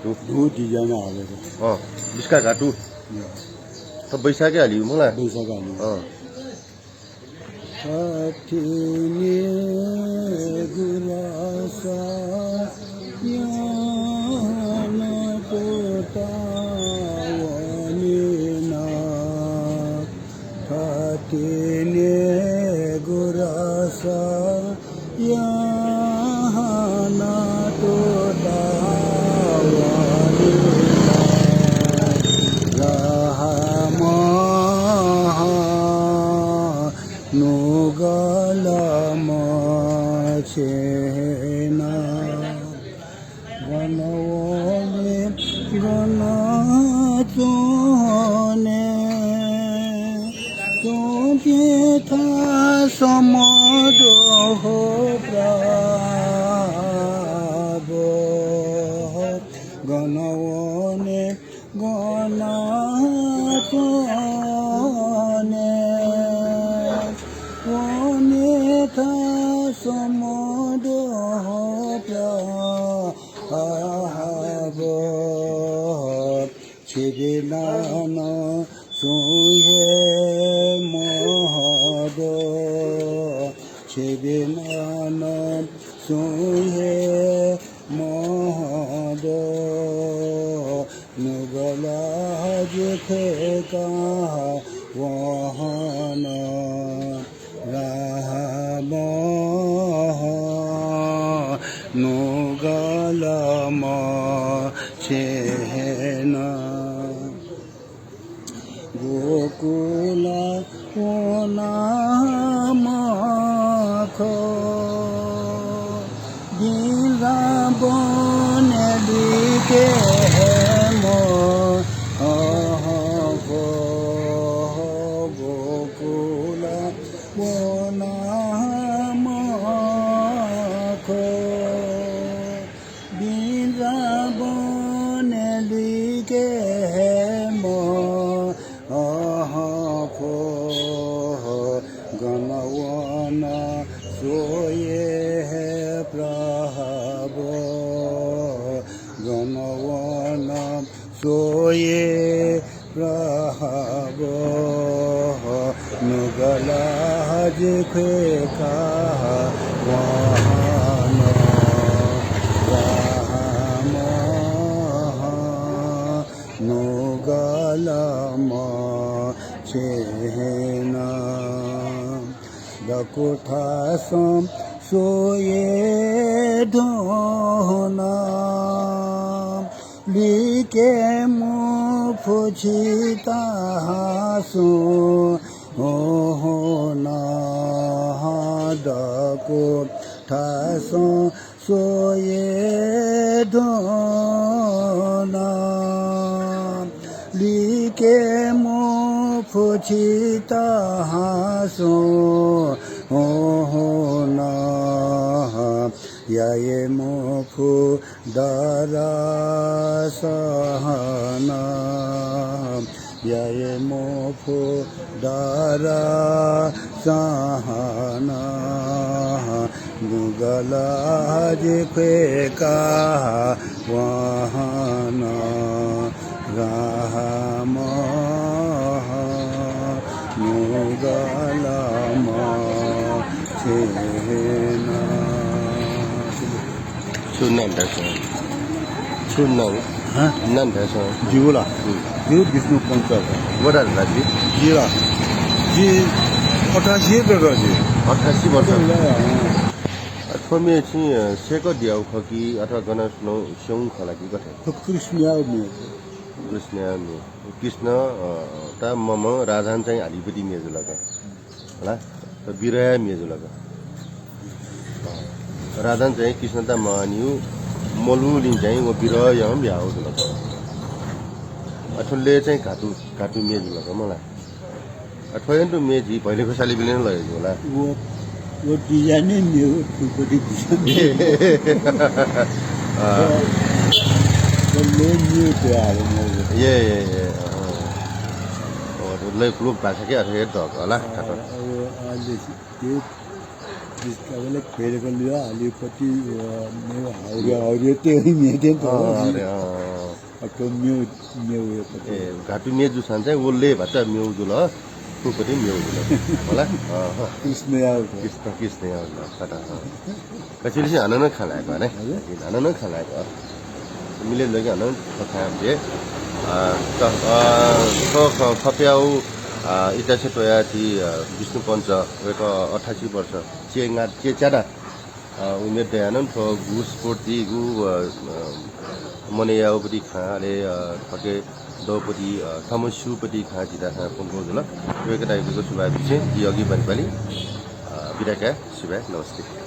घाटु धु डिजाइन हालेको बिस्का घाटु त बैशाखै हालियो मलाई बैशाख हाल्नु गुरासा गुरासा Chena Ganawale Ganatone Tujeta Samodo Prabho Ganawale Ganatone Oneta Samodo Chidinana Suye Mohado Chidinana Suye Mohado Nugala Jitheka Wahana Rahama Nugalama Chena Gokula Onamakho Dilabone Dike Mo Gokula Onamakho Dilabone Dike Mo Ganawana Soye Prabho Ganawana Soye Prabho Nugala Jikheka Wahana Rahama Nugalama Chena Dakuthasam Soye Dhona Like Mu Puchita Hasu Ohona Dakuthasam Soye Dhona Like Mu Puchita Hasu Ohona Yaye Mophu Dara Sahana Yaye Mophu Dara Sahana Nugala Jikheka Wahana Rahama Nugalama Chena Chunan Daso Chunan Nan Daso Jula Jula Vishnu Pankaj What are that? Jira Ji 88 वर्ष 88 वर्ष अथवा चाहिँ Seiko दियाउ खकी अथवा गना सुनौ स्यौं खलाकी कथे तो कृष्णया में कृष्ण ता मम राजान चाहिँ हालिपति मेजुलका होला त बिरया मेजुलका राजान चाहिँ कृष्ण ता मानिउ मलुलिन चाहिँ वो बिरया हम भ्याउ जुलका अठले चाहिँ घाटु मेजुलका मलाई अठवा तो मेजी पहिलेको साली बिले नै लगेको होला वो डिजाइन नै न्यू फुलकोटी डिजाइन वो ले न्यू तयार ये और ले ग्रुप भाषा के अरे तो होला ठट्टा वो अहिले त्यो जिसका वाला खेल कर लिया आलिपति ने हाउरिया त्यो ही मेदे तो अटो म्यू म्यू यो ए घाटु मे जुसान चाहिँ ओल्ले भन्छ म्यौ जुल कुपटी म्यौ जुल होला कृष्ण याव कृष्ण याव कटा कसैले चाहिँ हन खालाएको अरे हन खालाएको मिले लगे हन खाम जे खप्याउ इटा चाहिँ टोया थी विष्णु पञ्च वेक 88 वर्ष चेंगा के चाडा उमेर दयानन थो घुस पोर्ती गु मने यावपति खाले ठके दोपति थमसुपति खा जिदा खा पंगो जुल वेक टाइपको सुबा बिचे योगी बनिपाली बिराका सुबा नमस्ते